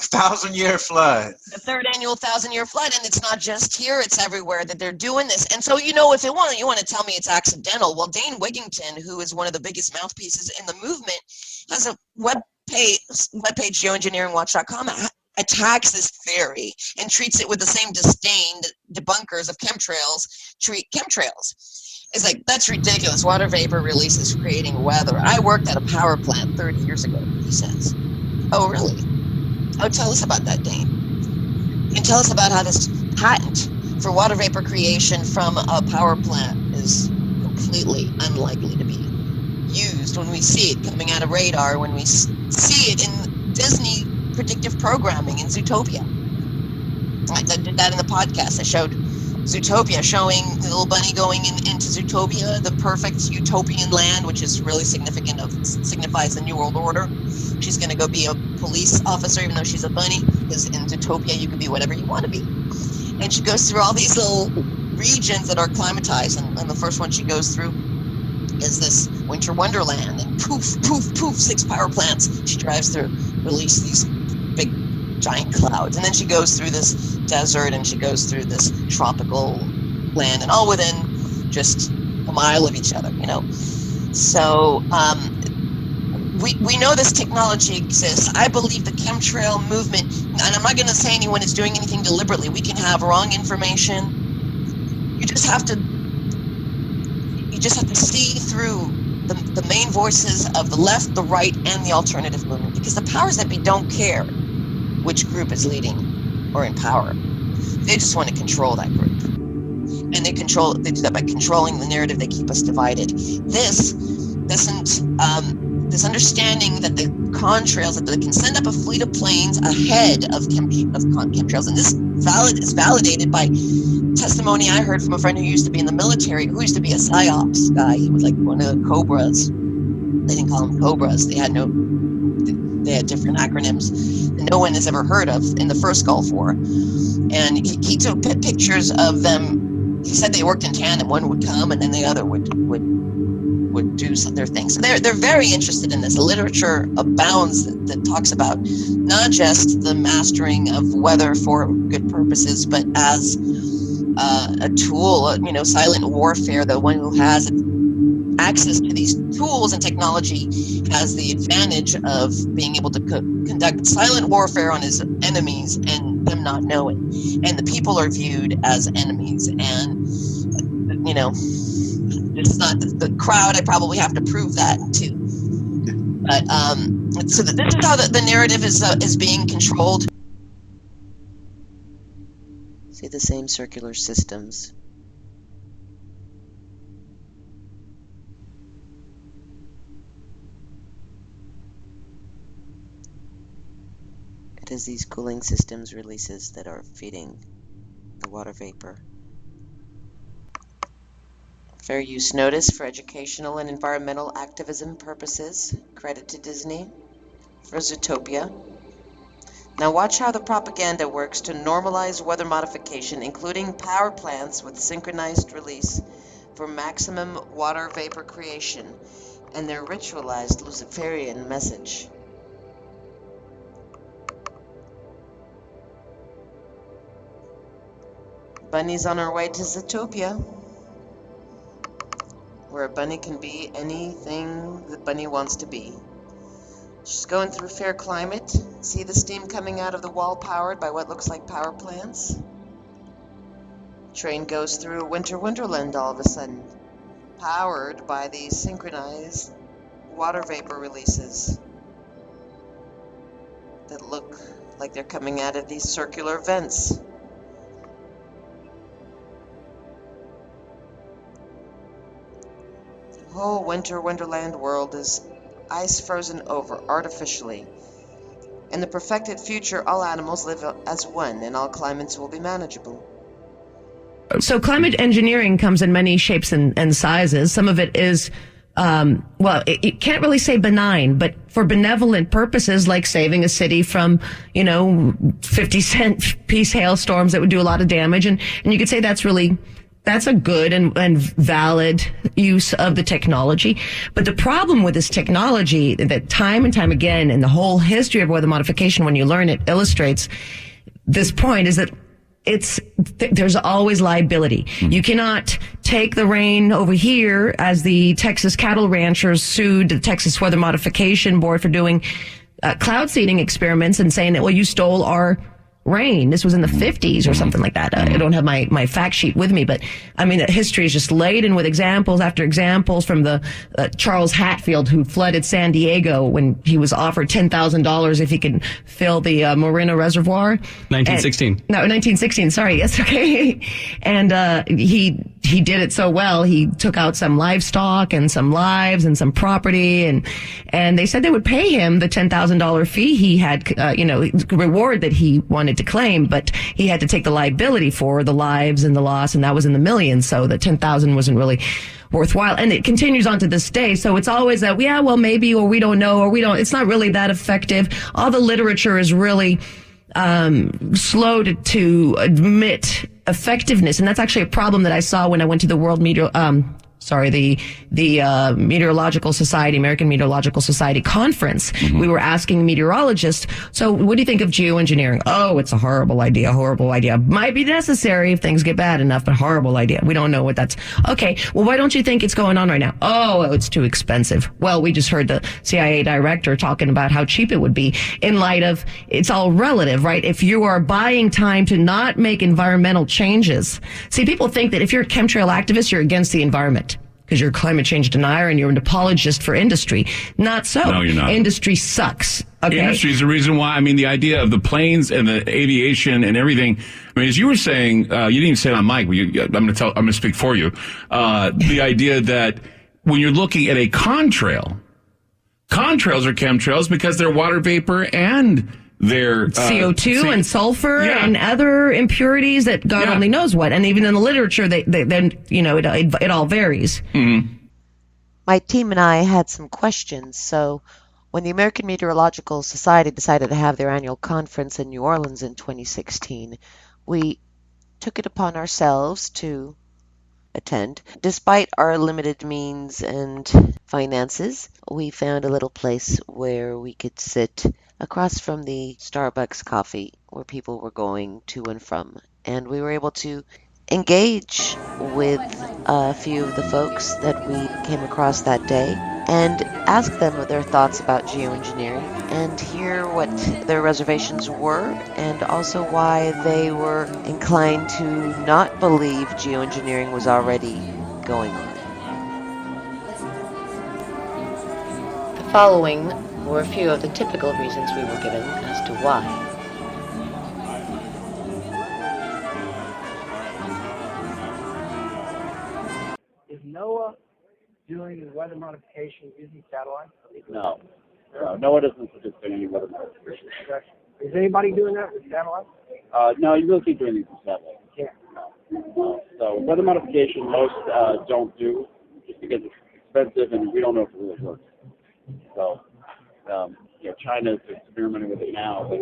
1,000-year flood. The third annual 1,000-year flood, and it's not just here, it's everywhere that they're doing this. And so, if you want to tell me it's accidental, well, Dane Wigington, who is one of the biggest mouthpieces in the movement, has a webpage, geoengineeringwatch.com, attacks this theory and treats it with the same disdain that debunkers of chemtrails treat chemtrails. It's like, that's ridiculous. Water vapor releases creating weather. I worked at a power plant 30 years ago, he says. Oh, really? Oh, tell us about that, Dane. And tell us about how this patent for water vapor creation from a power plant is completely unlikely to be used when we see it coming out of radar, when we see it in Disney predictive programming in Zootopia. I did that in the podcast. I showed Zootopia, showing the little bunny going into Zootopia, the perfect utopian land, which is really signifies the New World Order. She's going to go be a police officer, even though she's a bunny, because in Zootopia you can be whatever you want to be. And she goes through all these little regions that are climatized, and the first one she goes through is this winter wonderland, and poof, poof, poof, 6 power plants she drives through, release these big giant clouds, and then she goes through this desert, and she goes through this tropical land, and all within just a mile of each other, So we know this technology exists. I believe the chemtrail movement, and I'm not going to say anyone is doing anything deliberately. We can have wrong information. You just have to see through the main voices of the left, the right, and the alternative movement, because the powers that be don't care which group is leading or in power. They just want to control that group. And they do that by controlling the narrative. They keep us divided. This understanding that the contrails, that they can send up a fleet of planes ahead of chemtrails, and this is validated by testimony I heard from a friend who used to be in the military, who used to be a PSYOPs guy. He was like one of the Cobras. They didn't call them cobras. They had different acronyms that no one has ever heard of in the first Gulf War. And he took pictures of them. He said they worked in tandem. One would come and then the other would do their thing. So they're very interested in this. The literature abounds that talks about not just the mastering of weather for good purposes, but as a tool, silent warfare. The one who has access to these tools and technology has the advantage of being able to conduct silent warfare on his enemies and them not knowing. And the people are viewed as enemies. And, it's not the crowd. I probably have to prove that too. But so this is how the narrative is being controlled. See the same circular systems. It is these cooling systems releases that are feeding the water vapor. Fair use notice for educational and environmental activism purposes. Credit to Disney for Zootopia. Now watch how the propaganda works to normalize weather modification, including power plants with synchronized release for maximum water vapor creation and their ritualized Luciferian message. Bunny's on her way to Zootopia, where a bunny can be anything the bunny wants to be. She's going through fair climate. See the steam coming out of the wall powered by what looks like power plants? Train goes through a winter wonderland all of a sudden, powered by these synchronized water vapor releases that look like they're coming out of these circular vents. The whole winter wonderland world is ice frozen over artificially. In the perfected future, all animals live as one, and all climates will be manageable. So climate engineering comes in many shapes and sizes. Some of it is, it can't really say benign, but for benevolent purposes, like saving a city from, 50-cent piece hailstorms that would do a lot of damage. And you could say that's a good and valid use of the technology. But the problem with this technology that time and time again in the whole history of weather modification, when you learn it, illustrates this point, is that there's always liability. You cannot take the rain over here, as the Texas cattle ranchers sued the Texas Weather Modification Board for doing cloud seeding experiments and saying that, well, you stole our rain. This was in the 50s or something like that. I don't have my fact sheet with me, but I mean, history is just laden with examples after examples from the Charles Hatfield, who flooded San Diego when he was offered $10,000 if he could fill the Morena Reservoir. 1916. Sorry. Yes. Okay. And he did it so well. He took out some livestock and some lives and some property, and they said they would pay him the $10,000 fee he had, reward that he wanted to claim, but he had to take the liability for the lives and the loss, and that was in the millions. So the 10,000 wasn't really worthwhile. And it continues on to this day. So it's always maybe, or we don't know, or we don't, it's not really that effective. All the literature is really slow to admit effectiveness. And that's actually a problem that I saw when I went to the the Meteorological Society, American Meteorological Society conference. Mm-hmm. We were asking meteorologists, so what do you think of geoengineering? Oh, it's a horrible idea. Might be necessary if things get bad enough, but horrible idea. We don't know what that's. Okay, well, why don't you think it's going on right now? Oh, it's too expensive. Well, we just heard the CIA director talking about how cheap it would be in light of it's all relative, right? If you are buying time to not make environmental changes. See, people think that if you're a chemtrail activist, you're against the environment, because you're a climate change denier and you're an apologist for industry. Not so. No, you're not. Industry sucks. Okay? Industry is the reason why. I mean, the idea of the planes and the aviation and everything. I mean, as you were saying, you didn't even say it on mic. I'm going to speak for you. The idea that when you're looking at a contrails are chemtrails because they're water vapor and their CO2 and sulfur and other impurities that God only knows what. And even in the literature, it all varies. Mm-hmm. My team and I had some questions, so when the American Meteorological Society decided to have their annual conference in New Orleans in 2016, we took it upon ourselves to attend. Despite our limited means and finances, we found a little place where we could sit across from the Starbucks coffee where people were going to and from. And we were able to engage with a few of the folks that we came across that day and ask them their thoughts about geoengineering and hear what their reservations were and also why they were inclined to not believe geoengineering was already going on. The following were a few of the typical reasons we were given as to why. Is NOAA doing weather modification using satellites? No. NOAA doesn't participate in any weather modification. Is anybody doing that with satellites? No, you really can't do anything with satellites. Yeah. So weather modification, most don't do, just because it's expensive and we don't know if it really works. So, China's experimenting with it now, but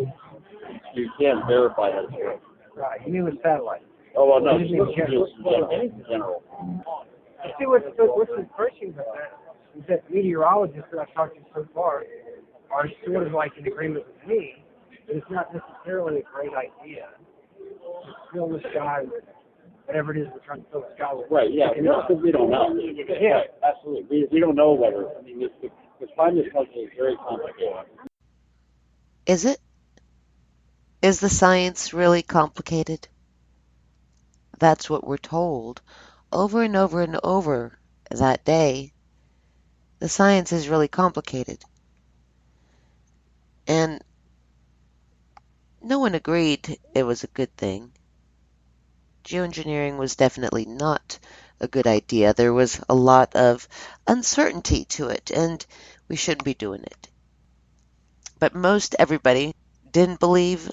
you can't verify that it's working. Right. You mean with satellites? Oh, well, no, Just just in general. in general. See, what's impressive about that is that meteorologists that I've talked to so far are sort of like in agreement with me that it's not necessarily a great idea to fill the sky with whatever it is we're trying to fill the sky with. Right, yeah, because we don't know. Yeah. Right, absolutely. We don't know whether, the climate puzzle is very complicated. Is it? Is the science really complicated? That's what we're told over and over and over that day. The science is really complicated. And no one agreed it was a good thing. Geoengineering was definitely not a good idea. There was a lot of uncertainty to it, and we shouldn't be doing it. But most everybody didn't believe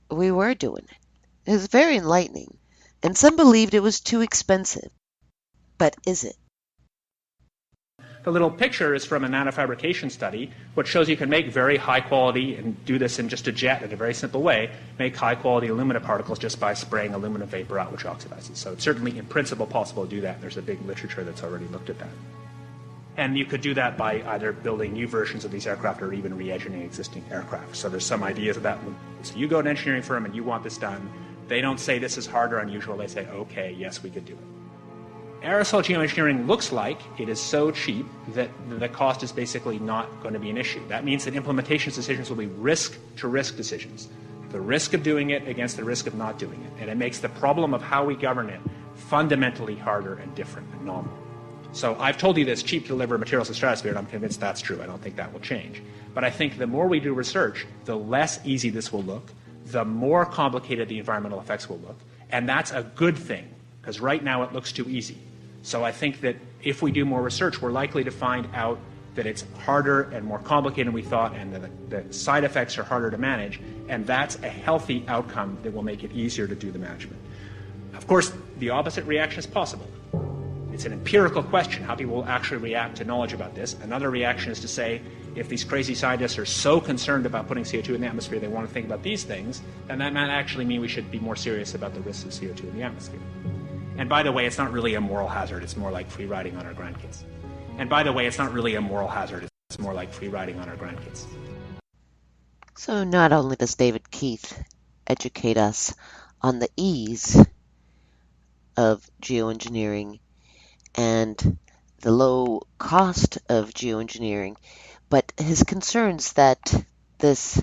we were doing it. It was very enlightening. And some believed it was too expensive. But is it? The little picture is from a nanofabrication study, which shows you can make very high quality, and do this in just a jet in a very simple way, make high quality alumina particles just by spraying aluminum vapor out, which oxidizes. So it's certainly in principle possible to do that. There's a big literature that's already looked at that. And you could do that by either building new versions of these aircraft or even re-engineering existing aircraft. So there's some ideas of that. So you go to an engineering firm and you want this done. They don't say this is hard or unusual. They say, okay, yes, we could do it. Aerosol geoengineering looks like it is so cheap that the cost is basically not going to be an issue. That means that implementation decisions will be risk-to-risk decisions. The risk of doing it against the risk of not doing it. And it makes the problem of how we govern it fundamentally harder and different and novel. So I've told you that it's cheap to deliver materials to the stratosphere, and I'm convinced that's true. I don't think that will change. But I think the more we do research, the less easy this will look, the more complicated the environmental effects will look. And that's a good thing, because right now it looks too easy. So I think that if we do more research, we're likely to find out that it's harder and more complicated than we thought, and that the side effects are harder to manage, and that's a healthy outcome that will make it easier to do the management. Of course, the opposite reaction is possible. It's an empirical question, how people will actually react to knowledge about this. Another reaction is to say, if these crazy scientists are so concerned about putting CO2 in the atmosphere, they want to think about these things, then that might actually mean we should be more serious about the risks of CO2 in the atmosphere. And by the way, it's not really a moral hazard. It's more like free riding on our grandkids. And by the way, it's not really a moral hazard. It's more like free riding on our grandkids. So not only does David Keith educate us on the ease of geoengineering and the low cost of geoengineering, but his concerns that this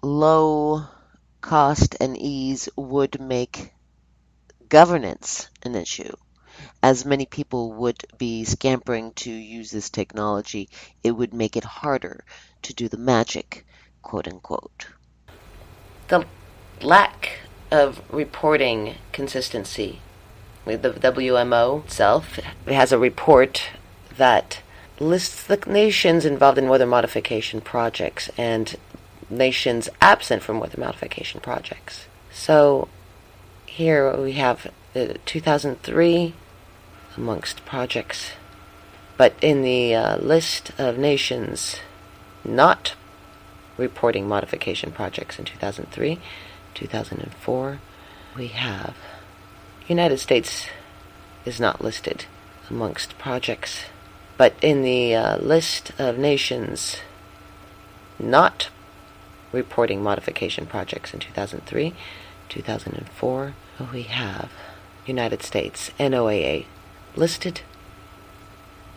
low cost and ease would make governance an issue. As many people would be scampering to use this technology, it would make it harder to do the magic, quote unquote. The lack of reporting consistency. The WMO itself has a report that lists the nations involved in weather modification projects and nations absent from weather modification projects. So here we have 2003 amongst projects But in the list of nations not reporting modification projects in 2003, 2004, we have United States is not listed amongst projects. But in the list of nations not reporting modification projects in 2003, 2004, we have United States, NOAA, listed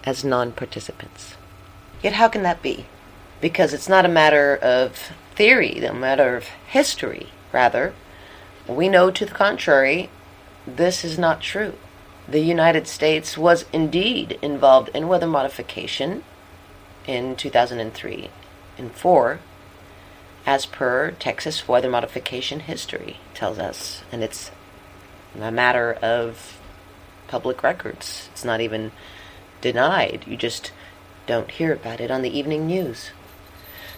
as non-participants. Yet how can that be? Because it's not a matter of theory, a matter of history. Rather, we know to the contrary, this is not true. The United States was indeed involved in weather modification in 2003 and 4, as per Texas weather modification history tells us. And it's a matter of public records. It's not even denied. You just don't hear about it on the evening news.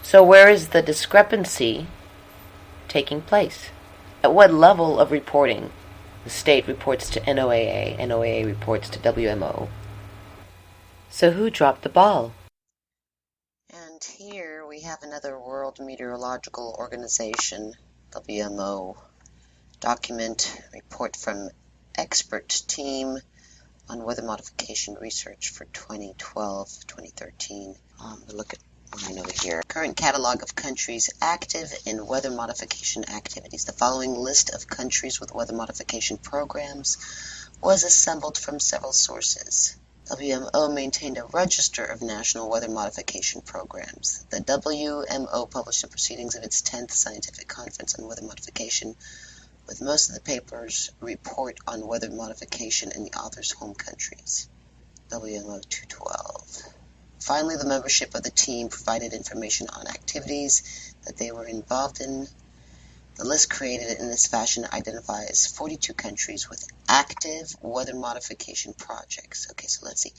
So where is the discrepancy taking place? At what level of reporting? The state reports to NOAA, NOAA reports to WMO. So who dropped the ball? And here we have another World Meteorological Organization, WMO, document report from expert team on weather modification research for 2012-2013. We'll look at mine over here. Current catalog of countries active in weather modification activities. The following list of countries with weather modification programs was assembled from several sources. WMO maintained a register of national weather modification programs. The WMO published the proceedings of its 10th Scientific Conference on Weather Modification, with most of the papers report on weather modification in the author's home countries. WMO 212. Finally, the membership of the team provided information on activities that they were involved in. The list created in this fashion identifies 42 countries with active weather modification projects. Okay, so let's see.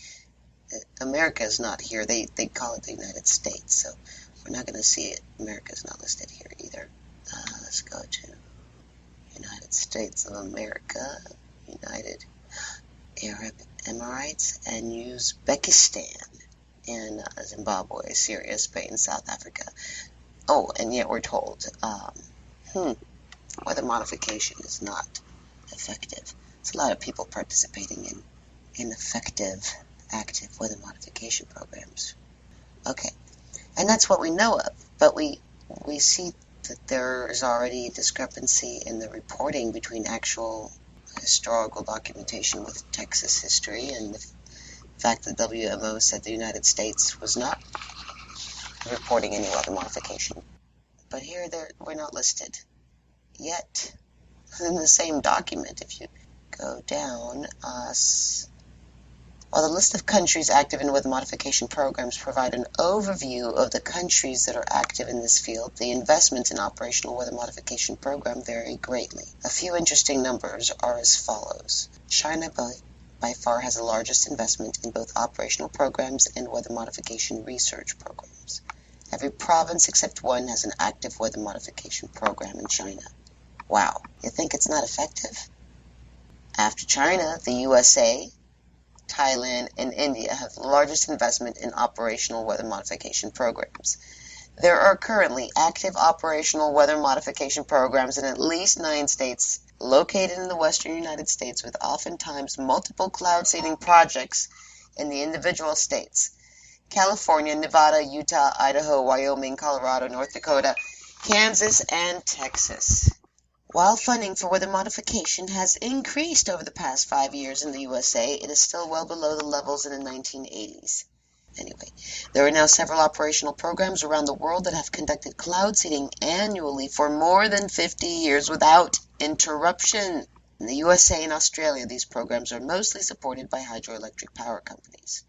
America is not here. They call it the United States, so we're not going to see it. America is not listed here either. Let's go to United States of America, United Arab Emirates, and Uzbekistan, in Zimbabwe, Syria, Spain, South Africa. Oh, and yet we're told weather modification is not effective. It's a lot of people participating in ineffective, active weather modification programs. Okay, and that's what we know of, but we see that there is already a discrepancy in the reporting between actual historical documentation with Texas history and the fact that WMO said the United States was not reporting any weather modification. But here we're not listed yet. In the same document, if you go down, while the list of countries active in weather modification programs provide an overview of the countries that are active in this field, the investments in operational weather modification program vary greatly. A few interesting numbers are as follows. China by far has the largest investment in both operational programs and weather modification research programs. Every province except one has an active weather modification program in China. Wow, you think it's not effective? After China, the USA, Thailand, and India have the largest investment in operational weather modification programs. There are currently active operational weather modification programs in at least 9 states located in the western United States, with oftentimes multiple cloud seeding projects in the individual states: California, Nevada, Utah, Idaho, Wyoming, Colorado, North Dakota, Kansas, and Texas. While funding for weather modification has increased over the past 5 years in the USA, it is still well below the levels in the 1980s. Anyway, there are now several operational programs around the world that have conducted cloud seeding annually for more than 50 years without interruption. In the USA and Australia, these programs are mostly supported by hydroelectric power companies.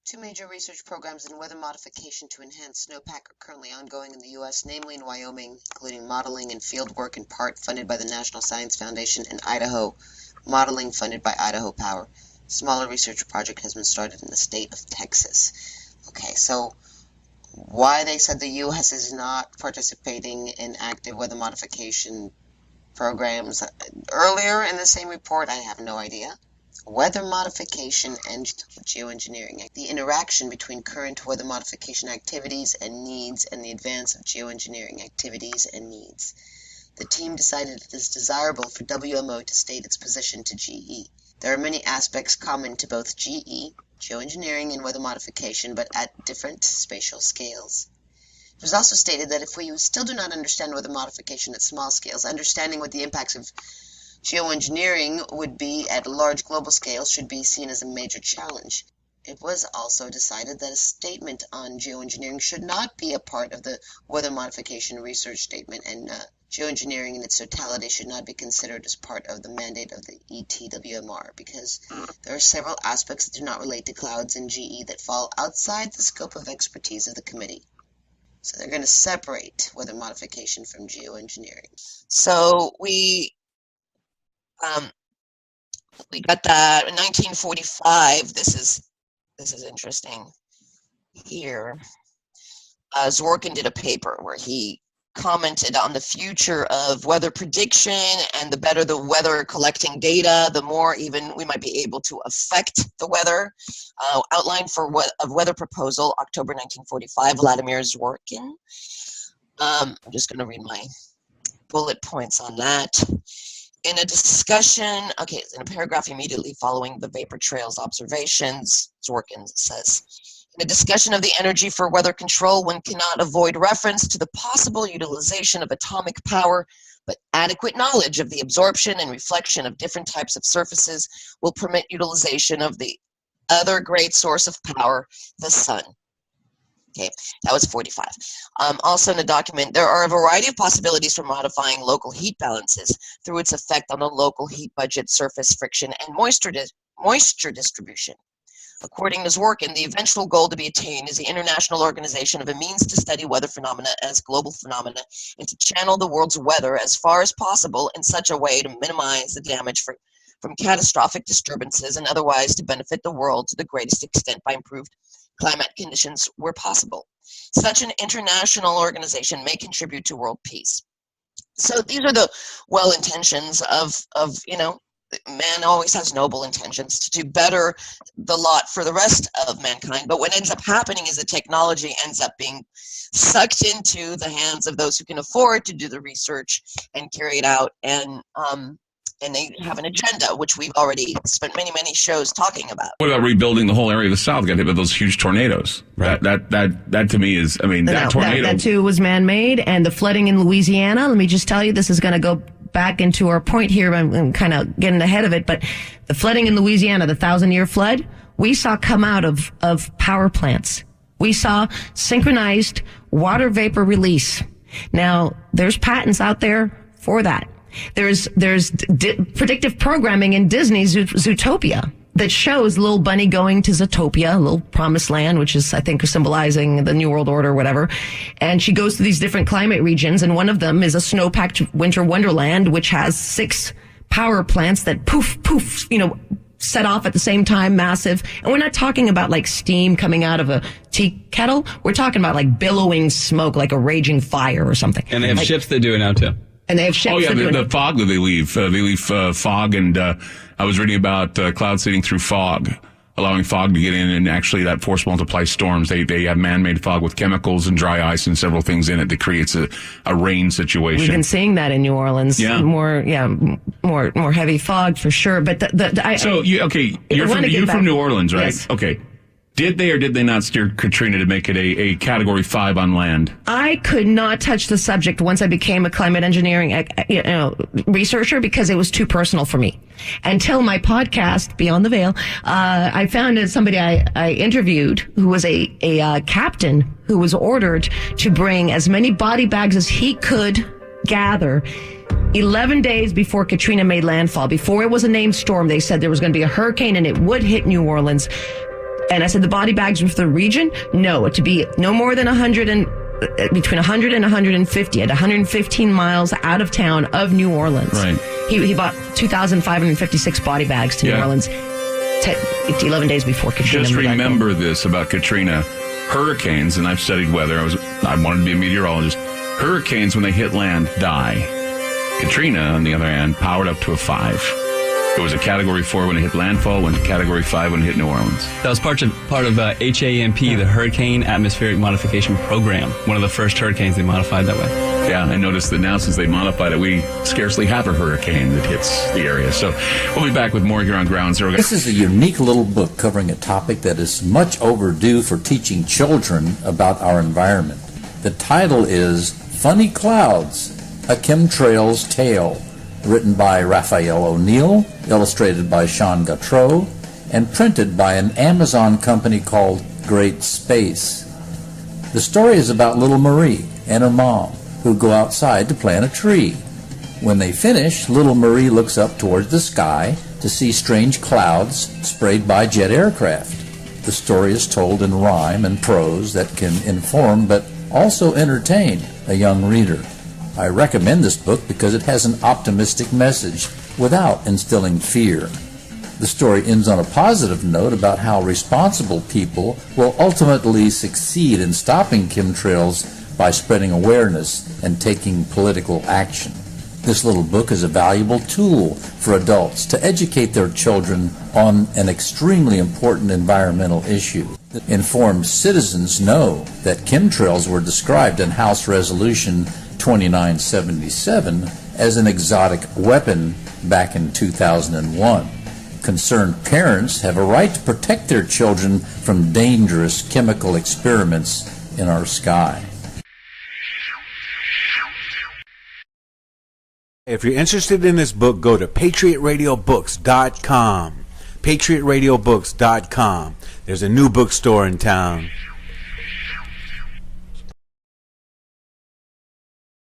2 major research programs in weather modification to enhance snowpack are currently ongoing in the U.S., namely in Wyoming, including modeling and field work in part funded by the National Science Foundation, and Idaho, modeling funded by Idaho Power. A smaller research project has been started in the state of Texas. Okay, so why they said the U.S. is not participating in active weather modification programs earlier in the same report, I have no idea. weather modification and geoengineering. The interaction between current weather modification activities and needs and the advance of geoengineering activities and needs. The team decided it is desirable for WMO to state its position to GE. There are many aspects common to both GE, geoengineering and weather modification, but at different spatial scales. It was also stated that if we still do not understand weather modification at small scales, understanding what the impacts of geoengineering would be at a large global scale should be seen as a major challenge. It was also decided that a statement on geoengineering should not be a part of the weather modification research statement, and geoengineering in its totality should not be considered as part of the mandate of the ETWMR, because there are several aspects that do not relate to clouds and GE that fall outside the scope of expertise of the committee. So they're going to separate weather modification from geoengineering. So we got that in 1945. This is interesting. Here, Zworykin did a paper where he commented on the future of weather prediction, and the better the weather collecting data, the more even we might be able to affect the weather. Outline for a weather proposal, October 1945, Vladimir Zworykin. I'm just going to read my bullet points on that. In a discussion, okay, in a paragraph immediately following the vapor trails observations, Zworykin says, in a discussion of the energy for weather control, one cannot avoid reference to the possible utilization of atomic power, but adequate knowledge of the absorption and reflection of different types of surfaces will permit utilization of the other great source of power, the sun. Okay, that was 45. Also in the document, there are a variety of possibilities for modifying local heat balances through its effect on the local heat budget, surface friction, and moisture distribution. According to Zworykin, the eventual goal to be attained is the international organization of a means to study weather phenomena as global phenomena and to channel the world's weather as far as possible in such a way to minimize the damage from catastrophic disturbances and otherwise to benefit the world to the greatest extent by improved climate conditions where possible. Such an international organization may contribute to world peace. So these are the well intentions of man always has noble intentions to do better the lot for the rest of mankind. But what ends up happening is the technology ends up being sucked into the hands of those who can afford to do the research and carry it out. And they have an agenda, which we've already spent many, many shows talking about. What about rebuilding the whole area of the South? Got hit by those huge tornadoes. Right. That to me is, that tornado. That too was man-made, and the flooding in Louisiana. Let me just tell you, this is going to go back into our point here. I'm kind of getting ahead of it, but the flooding in Louisiana, the 1,000-year flood, we saw come out of power plants. We saw synchronized water vapor release. Now, there's patents out there for that. There's predictive programming in Disney's Zootopia that shows little bunny going to Zootopia, a little promised land, which is, I think, symbolizing the New World Order or whatever. And she goes to these different climate regions, and one of them is a snow-packed winter wonderland, which has 6 power plants that poof, set off at the same time, massive. And we're not talking about like steam coming out of a tea kettle. We're talking about like billowing smoke, like a raging fire or something. And they have ships that do it now too. And they have ships. Oh yeah, the fog that they leave. They leave fog, and I was reading about cloud seeding through fog, allowing fog to get in, and actually that force multiplies storms. They have man-made fog with chemicals and dry ice and several things in it that creates a rain situation. We've been seeing that in New Orleans. Yeah. More heavy fog for sure. But you're from New Orleans, right? Yes. Okay. Did they or did they not steer Katrina to make it a Category 5 on land? I could not touch the subject once I became a climate engineering researcher because it was too personal for me. Until my podcast, Beyond the Veil, I found somebody I interviewed who was a captain who was ordered to bring as many body bags as he could gather 11 days before Katrina made landfall. Before it was a named storm, they said there was going to be a hurricane and it would hit New Orleans. And I said, the body bags were for the region? No, to be no more than between 100 and 150 at 115 miles out of town of New Orleans. Right. He bought 2,556 body bags to New Orleans 11 days before Katrina. Just remember this about Katrina. Hurricanes, and I've studied weather. I wanted to be a meteorologist. Hurricanes, when they hit land, die. Katrina, on the other hand, powered up to a 5. It was a Category 4 when it hit landfall, went to Category 5 when it hit New Orleans. That was part of HAMP, the Hurricane Atmospheric Modification Program. One of the first hurricanes they modified that way. Yeah, I noticed that now since they modified it, we scarcely have a hurricane that hits the area. So we'll be back with more here on Ground Zero. This is a unique little book covering a topic that is much overdue for teaching children about our environment. The title is Funny Clouds, A Chemtrail's Tale, written by Raphael O'Neil, illustrated by Sean Gautreaux, and printed by an Amazon company called Great Space. The story is about little Marie and her mom, who go outside to plant a tree. When they finish, little Marie looks up towards the sky to see strange clouds sprayed by jet aircraft. The story is told in rhyme and prose that can inform but also entertain a young reader. I recommend this book because it has an optimistic message without instilling fear. The story ends on a positive note about how responsible people will ultimately succeed in stopping chemtrails by spreading awareness and taking political action. This little book is a valuable tool for adults to educate their children on an extremely important environmental issue. Informed citizens know that chemtrails were described in House Resolution 2977 as an exotic weapon back in 2001. Concerned parents have a right to protect their children from dangerous chemical experiments in our sky. If you're interested in this book, go to patriotradiobooks.com. patriotradiobooks.com. There's a new bookstore in town.